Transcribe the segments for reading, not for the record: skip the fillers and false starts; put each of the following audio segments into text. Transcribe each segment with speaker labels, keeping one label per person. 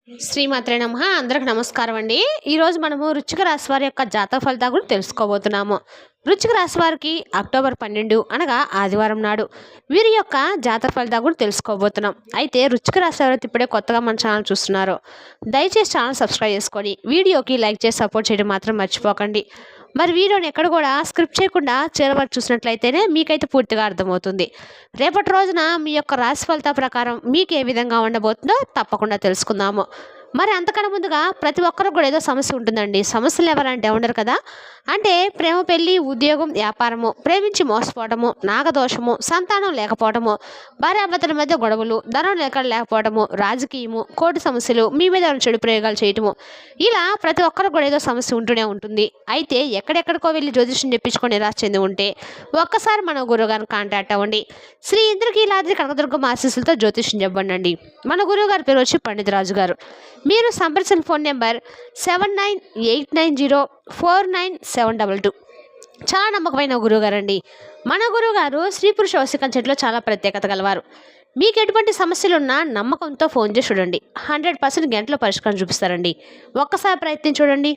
Speaker 1: శ్రీమాత్రే నమః. అందరికి నమస్కారం అండి. ఈరోజు మనము వృశ్చిక రాశి వారి యొక్క జాతక ఫలితాల గురించి తెలుసుకోబోతున్నాము. వృశ్చిక రాశి వారికి అక్టోబర్ 12 అనగా ఆదివారం నాడు వీరి యొక్క జాతక ఫలితాల గురించి తెలుసుకోబోతున్నాం. అయితే వృశ్చిక రాశి ఎవరైతే ఇప్పుడే కొత్తగా మన ఛానల్ చూస్తున్నారో దయచేసి ఛానల్ సబ్స్క్రైబ్ చేసుకొని వీడియోకి లైక్ చేసి సపోర్ట్ చేయడం మాత్రం మర్చిపోకండి. మరి వీడియోని ఎక్కడ కూడా స్క్రిప్ట్ చేయకుండా చివరి వరకు చూసినట్లయితేనే మీకైతే పూర్తిగా అర్థమవుతుంది. రేపటి రోజున మీ యొక్క రాశి ఫలితాల ప్రకారం మీకు ఏ విధంగా ఉండబోతుందో తప్పకుండా తెలుసుకుందాము. మరి అంతకన్నా ముందుగా ప్రతి ఒక్కరికి కూడా ఏదో సమస్య ఉంటుందండి. సమస్యలు ఎవరంటే ఉండరు కదా. అంటే ప్రేమ, పెళ్లి, ఉద్యోగం, వ్యాపారము, ప్రేమించి మోసపోవటము, నాగదోషము, సంతానం లేకపోవటము, భార్యాభర్తల మధ్య గొడవలు, ధనం లేకపోవటము, రాజకీయము, కోర్టు సమస్యలు, మీ మీద చెడు ప్రయోగాలు చేయటము, ఇలా ప్రతి ఒక్కరికి కూడా ఏదో సమస్య ఉంటూనే ఉంటుంది. అయితే ఎక్కడెక్కడికో వెళ్ళి జ్యోతిష్యం చెప్పించుకొని నిరాశ చెంది ఉంటే ఒక్కసారి మన గురువుగారిని కాంటాక్ట్ అవ్వండి. శ్రీ ఇంద్రకీలాద్రి కనకదుర్గమ్మ ఆశీస్సులతో జ్యోతిష్యం చెప్పండి. మన గురువు గారి పేరు వచ్చి పండిత రాజు గారు. మీరు సంప్రదించిన ఫోన్ నెంబర్ 7989049722. చాలా నమ్మకమైన గురువుగారు అండి. మన గురువుగారు స్త్రీ పురుష వశీకరణ చెట్టులో చాలా ప్రత్యేకత గలవారు. మీకు ఎటువంటి సమస్యలు ఉన్నా నమ్మకంతో ఫోన్ చేసి చూడండి. 100% గంటలో పరిష్కారం చూపిస్తారండి. ఒక్కసారి ప్రయత్నం చూడండి.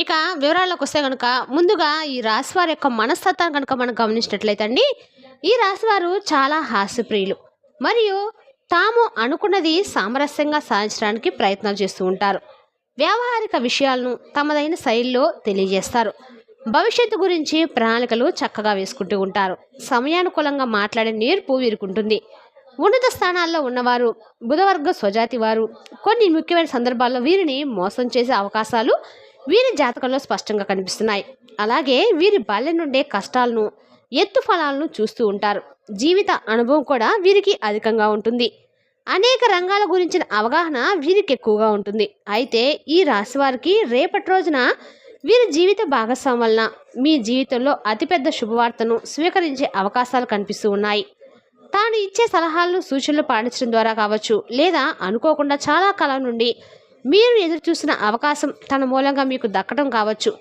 Speaker 1: ఇక వివరాల్లోకి వస్తే కనుక ముందుగా ఈ రాశి వారి యొక్క మనస్తత్వాన్ని కనుక మనం గమనించినట్లయితే అండి, ఈ రాశి వారు చాలా హాస్యప్రియులు మరియు తాము అనుకున్నది సామరస్యంగా సాధించడానికి ప్రయత్నాలు చేస్తూ ఉంటారు. వ్యావహారిక విషయాలను తమదైన శైలిలో తెలియజేస్తారు. భవిష్యత్తు గురించి ప్రణాళికలు చక్కగా వేసుకుంటూ ఉంటారు. సమయానుకూలంగా మాట్లాడే నేర్పు వీరుకుంటుంది. ఉన్నత స్థానాల్లో ఉన్నవారు, బుధవర్గ స్వజాతి వారు కొన్ని ముఖ్యమైన సందర్భాల్లో వీరిని మోసం చేసే అవకాశాలు వీరి జాతకంలో స్పష్టంగా కనిపిస్తున్నాయి. అలాగే వీరి బాల్యం నుండే కష్టాలను, ఎత్తు ఫలాలను చూస్తూ ఉంటారు. జీవిత అనుభవం కూడా వీరికి అధికంగా ఉంటుంది. అనేక రంగాల గురించిన అవగాహన వీరికి ఎక్కువగా ఉంటుంది. అయితే ఈ రాశి వారికి రేపటి రోజున వీరి జీవిత భాగస్వామి వలన మీ జీవితంలో అతిపెద్ద శుభవార్తను స్వీకరించే అవకాశాలు కనిపిస్తూ ఉన్నాయి. తాను ఇచ్చే సలహాలను, సూచనలు పాటించడం ద్వారా కావచ్చు, లేదా అనుకోకుండా చాలా కాలం నుండి మీరు ఎదురు చూసిన అవకాశం తన మూలంగా మీకు దక్కడం కావచ్చు.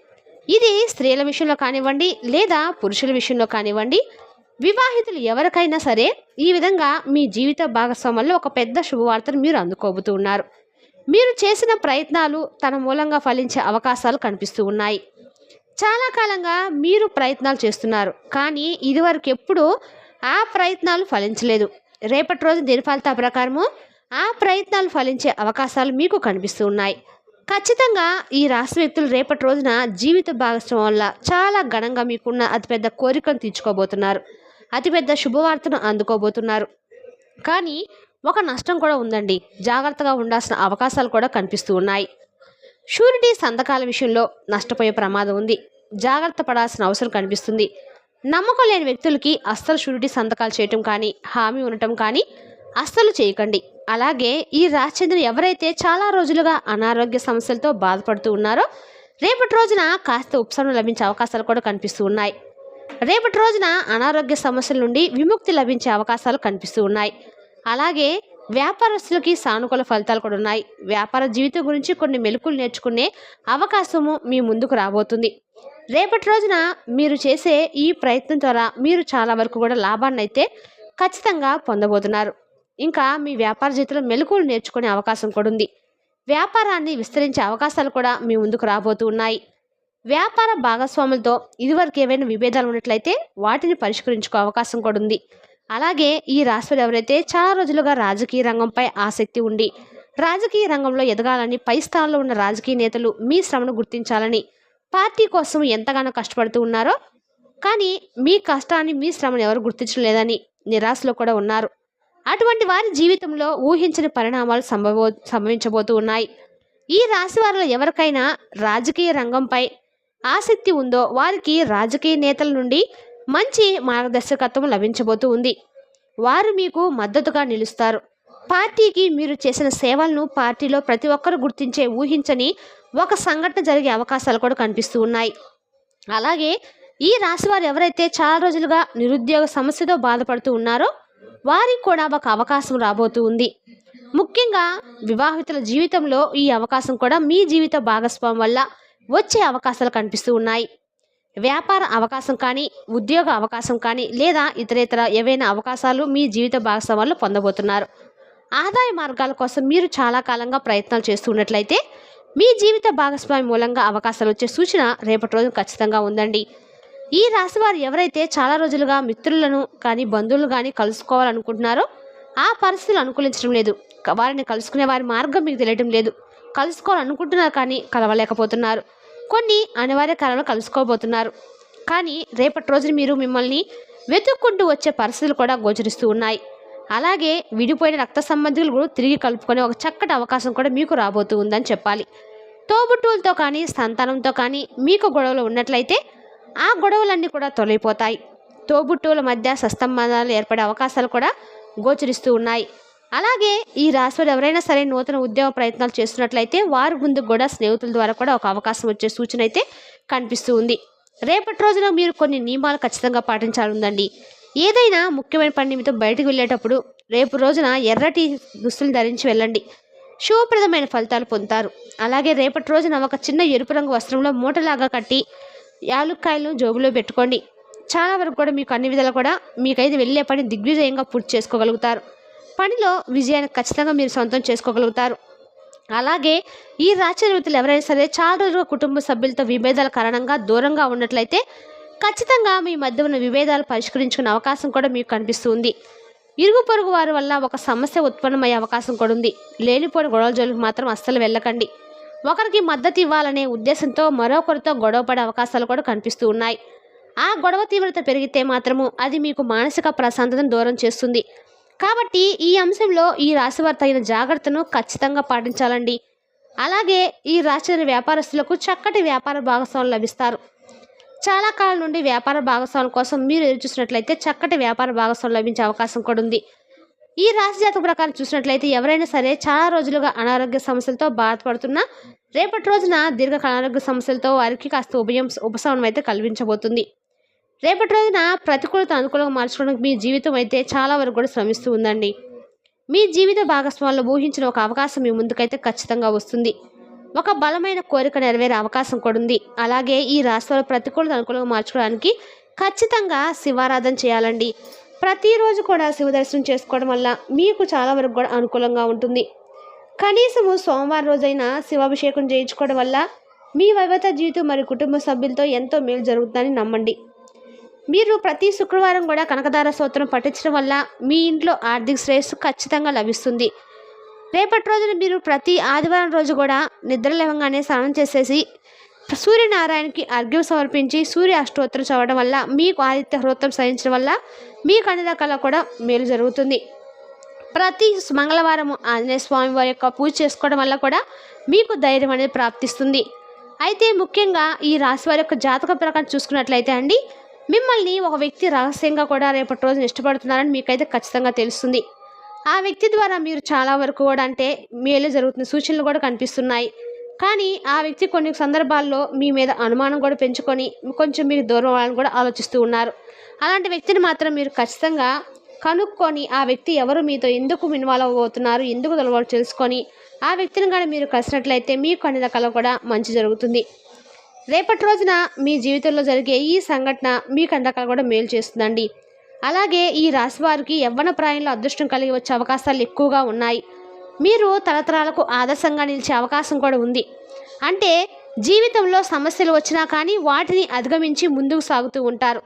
Speaker 1: ఇది స్త్రీల విషయంలో కానివ్వండి, లేదా పురుషుల విషయంలో కానివ్వండి, వివాహితులు ఎవరికైనా సరే ఈ విధంగా మీ జీవిత భాగస్వాముల్లో ఒక పెద్ద శుభవార్తను మీరు అందుకోబోతూ ఉన్నారు. మీరు చేసిన ప్రయత్నాలు తన మూలంగా ఫలించే అవకాశాలు కనిపిస్తూ ఉన్నాయి. చాలా కాలంగా మీరు ప్రయత్నాలు చేస్తున్నారు, కానీ ఇదివరకు ఎప్పుడూ ఆ ప్రయత్నాలు ఫలించలేదు. రేపటి రోజు దీని ఫలితాల ప్రకారము ఆ ప్రయత్నాలు ఫలించే అవకాశాలు మీకు కనిపిస్తూ ఉన్నాయి. ఖచ్చితంగా ఈ రాశి వ్యక్తులు రేపటి రోజున జీవిత భాగస్వామ్యం వల్ల చాలా ఘనంగా మీకున్న అతిపెద్ద కోరికను తీర్చుకోబోతున్నారు. అతిపెద్ద శుభవార్తను అందుకోబోతున్నారు. కానీ ఒక నష్టం కూడా ఉందండి. జాగ్రత్తగా ఉండాల్సిన అవకాశాలు కూడా కనిపిస్తూ ఉన్నాయి. షూరిటీ సంతకాల విషయంలో నష్టపోయే ప్రమాదం ఉంది. జాగ్రత్త పడాల్సిన అవసరం కనిపిస్తుంది. నమ్మకం లేని వ్యక్తులకి అస్సలు షూరిటీ సంతకాలు చేయటం కానీ, హామీ ఉండటం కానీ అస్సలు చేయకండి. అలాగే ఈ రాశి చెందిన ఎవరైతే చాలా రోజులుగా అనారోగ్య సమస్యలతో బాధపడుతూ ఉన్నారో రేపటి రోజున కాస్త ఉపశమనం లభించే అవకాశాలు కూడా కనిపిస్తూ ఉన్నాయి. రేపటి రోజున అనారోగ్య సమస్యల నుండి విముక్తి లభించే అవకాశాలు కనిపిస్తూ ఉన్నాయి. అలాగే వ్యాపారస్తులకి సానుకూల ఫలితాలు కూడా ఉన్నాయి. వ్యాపార జీవితం గురించి కొన్ని మెలకువలు నేర్చుకునే అవకాశము మీ ముందుకు రాబోతుంది. రేపటి రోజున మీరు చేసే ఈ ప్రయత్నం ద్వారా మీరు చాలా వరకు కూడా లాభాన్ని అయితే ఖచ్చితంగా పొందబోతున్నారు. ఇంకా మీ వ్యాపార జీవితంలో మెలకువలు నేర్చుకునే అవకాశం కూడా ఉంది. వ్యాపారాన్ని విస్తరించే అవకాశాలు కూడా మీ ముందుకు రాబోతూ ఉన్నాయి. వ్యాపార భాగస్వాములతో ఇదివరకు ఏవైనా విభేదాలు ఉన్నట్లయితే వాటిని పరిష్కరించుకో అవకాశం కూడా ఉంది. అలాగే ఈ రాశిలో ఎవరైతే చాలా రోజులుగా రాజకీయ రంగంపై ఆసక్తి ఉండి రాజకీయ రంగంలో ఎదగాలని, పై స్థానంలో ఉన్న రాజకీయ నేతలు మీ శ్రమను గుర్తించాలని, పార్టీ కోసం ఎంతగానో కష్టపడుతూ ఉన్నారో కానీ మీ కష్టాన్ని, మీ శ్రమను ఎవరు గుర్తించడం లేదని నిరాశలో కూడా ఉన్నారు. అటువంటి వారి జీవితంలో ఊహించని పరిణామాలు సంభవించబోతూ ఉన్నాయి. ఈ రాశి వారిలో ఎవరికైనా రాజకీయ రంగంపై ఆసక్తి ఉందో వారికి రాజకీయ నేతల నుండి మంచి మార్గదర్శకత్వం లభించబోతూ ఉంది. వారు మీకు మద్దతుగా నిలుస్తారు. పార్టీకి మీరు చేసిన సేవలను పార్టీలో ప్రతి ఒక్కరు గుర్తించే ఊహించని ఒక సంఘటన జరిగే అవకాశాలు కూడా కనిపిస్తూ ఉన్నాయి. అలాగే ఈ రాశి వారు ఎవరైతే చాలా రోజులుగా నిరుద్యోగ సమస్యతో బాధపడుతూ ఉన్నారో వారికి కూడా ఒక అవకాశం రాబోతూ ఉంది. ముఖ్యంగా వివాహితుల జీవితంలో ఈ అవకాశం కూడా మీ జీవిత భాగస్వామ్యం వల్ల వచ్చే అవకాశాలు కనిపిస్తూ ఉన్నాయి. వ్యాపార అవకాశం కానీ, ఉద్యోగ అవకాశం కానీ, లేదా ఇతరేతర ఏవైనా అవకాశాలు మీ జీవిత భాగస్వామ్యంలో పొందబోతున్నారు. ఆదాయ మార్గాల కోసం మీరు చాలా కాలంగా ప్రయత్నాలు చేస్తున్నట్లయితే మీ జీవిత భాగస్వామి మూలంగా అవకాశాలు వచ్చే సూచన రేపటి రోజు ఖచ్చితంగా ఉందండి. ఈ రాశి వారు ఎవరైతే చాలా రోజులుగా మిత్రులను కానీ బంధువులు కానీ కలుసుకోవాలనుకుంటున్నారో ఆ పరిస్థితులు అనుకూలించడం లేదు. వారిని కలుసుకునే వారి మార్గం మీకు తెలియడం లేదు. కలుసుకోవాలనుకుంటున్నారు కానీ కలవలేకపోతున్నారు. కొన్ని అనివార్య కారణాలు కలుసుకోబోతున్నారు. కానీ రేపటి రోజున మీరు మిమ్మల్ని వెతుక్కుంటూ వచ్చే పరిస్థితులు కూడా గోచరిస్తూ ఉన్నాయి. అలాగే విడిపోయిన రక్త సంబంధికులు కూడా తిరిగి కలుపుకునే ఒక చక్కటి అవకాశం కూడా మీకు రాబోతూ ఉందని చెప్పాలి. తోబుట్టువులతో కానీ సంతానంతో కానీ మీకు గొడవలు ఉన్నట్లయితే ఆ గొడవలన్నీ కూడా తొలగిపోతాయి. తోబుట్టువుల మధ్య సత్సంబంధాలు ఏర్పడే అవకాశాలు కూడా గోచరిస్తూ ఉన్నాయి. అలాగే ఈ రాశివారు ఎవరైనా సరే నూతన ఉద్యోగ ప్రయత్నాలు చేస్తున్నట్లయితే వారి ముందుకు కూడా స్నేహితుల ద్వారా కూడా ఒక అవకాశం వచ్చే సూచన అయితే కనిపిస్తూ ఉంది. రేపటి రోజున మీరు కొన్ని నియమాలు ఖచ్చితంగా పాటించాలి ఉందండి. ఏదైనా ముఖ్యమైన పని నిమిత్తం బయటకు వెళ్ళేటప్పుడు రేపు రోజున ఎర్రటి దుస్తులు ధరించి వెళ్ళండి. శుభప్రదమైన ఫలితాలు పొందుతారు. అలాగే రేపటి రోజున ఒక చిన్న ఎరుపు రంగు వస్త్రంలో మూటలాగా కట్టి యాలుక్కాయలను జోబులో పెట్టుకోండి. చాలా వరకు కూడా మీకు అన్ని విధాలు కూడా మీకైతే వెళ్ళే పని దిగ్విజయంగా పూర్తి చేసుకోగలుగుతారు. పనిలో విజయాన్ని ఖచ్చితంగా మీరు సొంతం చేసుకోగలుగుతారు. అలాగే ఈ రాశి వ్యక్తులు ఎవరైనా సరే చాలా రోజులుగా కుటుంబ సభ్యులతో విభేదాల కారణంగా దూరంగా ఉన్నట్లయితే ఖచ్చితంగా మీ మధ్య ఉన్న విభేదాలు పరిష్కరించుకునే అవకాశం కూడా మీకు కనిపిస్తుంది. ఇరుగు పొరుగు వారి వల్ల ఒక సమస్య ఉత్పన్నమయ్యే అవకాశం కూడా ఉంది. లేనిపోయిన గొడవల జోలికి మాత్రం అస్సలు వెళ్ళకండి. ఒకరికి మద్దతు ఇవ్వాలనే ఉద్దేశంతో మరొకరితో గొడవ పడే అవకాశాలు కూడా కనిపిస్తూ ఉన్నాయి. ఆ గొడవ తీవ్రత పెరిగితే మాత్రము అది మీకు మానసిక ప్రశాంతతను దూరం చేస్తుంది. కాబట్టి ఈ అంశంలో ఈ రాశివారు తగిన జాగ్రత్తను ఖచ్చితంగా పాటించాలండి. అలాగే ఈ రాశి వ్యాపారస్తులకు చక్కటి వ్యాపార భాగస్వాములు లభిస్తారు. చాలా కాలం నుండి వ్యాపార భాగస్వాముల కోసం మీరు ఎదురు చూసినట్లయితే చక్కటి వ్యాపార భాగస్వాములు లభించే అవకాశం కూడా ఉంది. ఈ రాశి జాతక ప్రకారం చూసినట్లయితే ఎవరైనా సరే చాలా రోజులుగా అనారోగ్య సమస్యలతో బాధపడుతున్నా రేపటి రోజున దీర్ఘకాల అనారోగ్య సమస్యలతో వారికి కాస్త ఉపశమనం అయితే కల్పించబోతుంది. రేపటి రోజున ప్రతికూలత అనుకూలంగా మార్చుకోవడానికి మీ జీవితం అయితే చాలా వరకు కూడా శ్రమిస్తూ ఉందండి. మీ జీవిత భాగస్వాములు ఊహించిన ఒక అవకాశం మీ ముందుకైతే ఖచ్చితంగా వస్తుంది. ఒక బలమైన కోరిక నెరవేరే అవకాశం కూడా ఉంది. అలాగే ఈ రాశివారు ప్రతికూలత అనుకూలంగా మార్చుకోవడానికి ఖచ్చితంగా శివారాధన చేయాలండి. ప్రతిరోజు కూడా శివ దర్శనం చేసుకోవడం వల్ల మీకు చాలా వరకు కూడా అనుకూలంగా ఉంటుంది. కనీసము సోమవారం రోజైనా శివాభిషేకం చేయించుకోవడం వల్ల మీ వైవాహిక జీవితం మరియు కుటుంబ సభ్యులతో ఎంతో మేలు జరుగుతుందని నమ్మండి. మీరు ప్రతి శుక్రవారం కూడా కనకదార స్తోత్రం పఠించడం వల్ల మీ ఇంట్లో ఆర్థిక శ్రేయస్సు ఖచ్చితంగా లభిస్తుంది. రేపటి రోజున మీరు ప్రతి ఆదివారం రోజు కూడా నిద్ర లేవగానే స్నానం చేసేసి సూర్యనారాయణకి అర్ఘ్యం సమర్పించి సూర్య అష్టోత్తరం చదవడం వల్ల మీకు ఆదిత్య హృతం సహించడం వల్ల మీకు అన్ని రకాల కూడా మేలు జరుగుతుంది. ప్రతి మంగళవారం ఆంజనేయ స్వామి వారి యొక్క పూజ చేసుకోవడం వల్ల కూడా మీకు ధైర్యం అనేది ప్రాప్తిస్తుంది. అయితే ముఖ్యంగా ఈ రాశి వారి యొక్క జాతక ప్రకారం చూసుకున్నట్లయితే అండి, మిమ్మల్ని ఒక వ్యక్తి రహస్యంగా కూడా రేపటి రోజున ఇష్టపడుతున్నారని మీకైతే ఖచ్చితంగా తెలుస్తుంది. ఆ వ్యక్తి ద్వారా మీరు చాలా వరకు కూడా అంటే మేలు జరుగుతున్న సూచనలు కూడా కనిపిస్తున్నాయి. కానీ ఆ వ్యక్తి కొన్ని సందర్భాల్లో మీ మీద అనుమానం కూడా పెంచుకొని కొంచెం మీకు దూరం అవ్వాలని కూడా ఆలోచిస్తూ ఉన్నారు. అలాంటి వ్యక్తిని మాత్రం మీరు ఖచ్చితంగా కనుక్కొని ఆ వ్యక్తి ఎవరు, మీతో ఎందుకు ఇన్వాల్వ్ అవ్వబోతున్నారు, ఎందుకు తెలవాలో తెలుసుకొని ఆ వ్యక్తిని కానీ మీరు కలిసినట్లయితే మీకు అన్ని రకాల కూడా మంచి జరుగుతుంది. రేపటి రోజున మీ జీవితంలో జరిగే ఈ సంఘటన మీకు అన్ని రకాలు కూడా మేలు చేస్తుందండి. అలాగే ఈ రాశి వారికి యవ్వన ప్రాయంలో అదృష్టం కలిగి వచ్చే అవకాశాలు ఎక్కువగా ఉన్నాయి. మీరు తరతరాలకు ఆదర్శంగా నిలిచే అవకాశం కూడా ఉంది. అంటే జీవితంలో సమస్యలు వచ్చినా కానీ వాటిని అధిగమించి ముందుకు సాగుతూ ఉంటారు.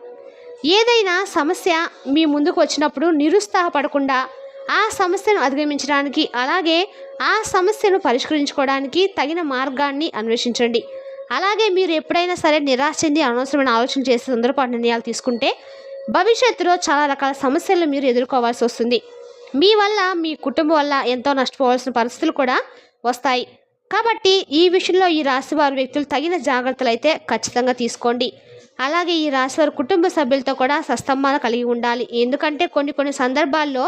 Speaker 1: ఏదైనా సమస్య మీ ముందుకు వచ్చినప్పుడు నిరుత్సాహపడకుండా ఆ సమస్యను అధిగమించడానికి అలాగే ఆ సమస్యను పరిష్కరించుకోవడానికి తగిన మార్గాన్ని అన్వేషించండి. అలాగే మీరు ఎప్పుడైనా సరే నిరాశ చెంది అనవసరమైన ఆలోచన చేసే సందర్భాన్ని నిర్ణయాలు తీసుకుంటే భవిష్యత్తులో చాలా రకాల సమస్యలను మీరు ఎదుర్కోవాల్సి వస్తుంది. మీ వల్ల మీ కుటుంబం వల్ల ఎంతో నష్టపోవాల్సిన పరిస్థితులు కూడా వస్తాయి. కాబట్టి ఈ విషయంలో ఈ రాశివారి వ్యక్తులు తగిన జాగ్రత్తలు అయితే ఖచ్చితంగా తీసుకోండి. అలాగే ఈ రాశివారి కుటుంబ సభ్యులతో కూడా సత్సంబంధాలు కలిగి ఉండాలి. ఎందుకంటే కొన్ని సందర్భాల్లో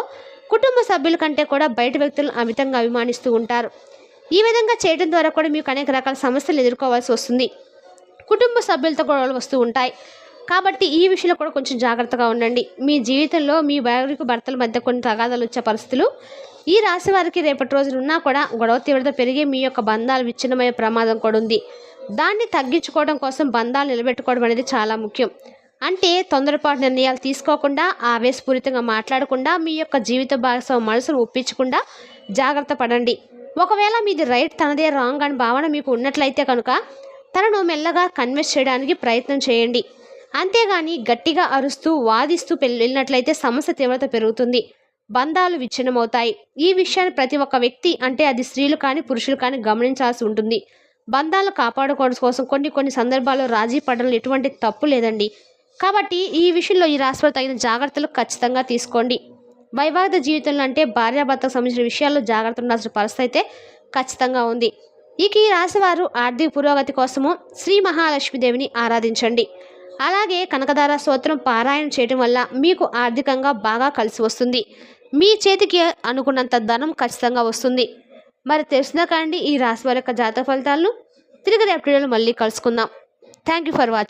Speaker 1: కుటుంబ సభ్యుల కంటే కూడా బయట వ్యక్తులను అమితంగా అభిమానిస్తూ ఉంటారు. ఈ విధంగా చేయడం ద్వారా కూడా మీకు అనేక రకాల సమస్యలు ఎదుర్కోవాల్సి వస్తుంది. కుటుంబ సభ్యులతో గొడవలు వస్తూ ఉంటాయి. కాబట్టి ఈ విషయంలో కూడా కొంచెం జాగ్రత్తగా ఉండండి. మీ జీవితంలో మీ భార్యకు భర్తల మధ్య కొన్ని తగాదాలు వచ్చే పరిస్థితులు ఈ రాశి వారికి రేపటి రోజున ఉన్నా కూడా గొడవ తీవ్రత పెరిగి మీ యొక్క బంధాలు విచ్ఛిన్నమయ్యే ప్రమాదం కూడా ఉంది. దాన్ని తగ్గించుకోవడం కోసం బంధాలు నిలబెట్టుకోవడం అనేది చాలా ముఖ్యం. అంటే తొందరపాటు నిర్ణయాలు తీసుకోకుండా, ఆవేశపూరితంగా మాట్లాడకుండా, మీ యొక్క జీవిత భాగస్వామి మనసును ఒప్పించకుండా జాగ్రత్త పడండి. ఒకవేళ మీది రైట్, తనదే రాంగ్ అని భావన మీకు ఉన్నట్లయితే కనుక తనను మెల్లగా కన్విన్స్ చేయడానికి ప్రయత్నం చేయండి. అంతేగాని గట్టిగా అరుస్తూ వాదిస్తూ వెళ్ళినట్లయితే సమస్య తీవ్రత పెరుగుతుంది, బంధాలు విచ్ఛిన్నమవుతాయి. ఈ విషయాన్ని ప్రతి ఒక్క వ్యక్తి, అంటే అది స్త్రీలు కానీ పురుషులు కానీ గమనించాల్సి ఉంటుంది. బంధాలు కాపాడుకోవడం కోసం కొన్ని సందర్భాల్లో రాజీ పడడంలో ఎటువంటి తప్పు లేదండి. కాబట్టి ఈ విషయంలో ఈ రాశివారు తగిన జాగ్రత్తలు ఖచ్చితంగా తీసుకోండి. వైవాహిక జీవితంలో అంటే భార్యాభర్తకు సంబంధించిన విషయాల్లో జాగ్రత్త ఉండాల్సిన పరిస్థితి అయితే ఖచ్చితంగా ఉంది. ఇక ఈ రాశివారు ఆర్థిక పురోగతి కోసము శ్రీ మహాలక్ష్మీదేవిని ఆరాధించండి. అలాగే కనకదార స్తోత్రం పారాయణం చేయడం వల్ల మీకు ఆర్థికంగా బాగా కలిసి వస్తుంది. మీ చేతికి అనుకున్నంత ధనం ఖచ్చితంగా వస్తుంది. మరి తెలిసిందా కాండి ఈ రాశివారి యొక్క జాతక ఫలితాలను. తిరిగి రేపటి వీడియోలో మళ్ళీ కలుసుకుందాం. Thank you for watching.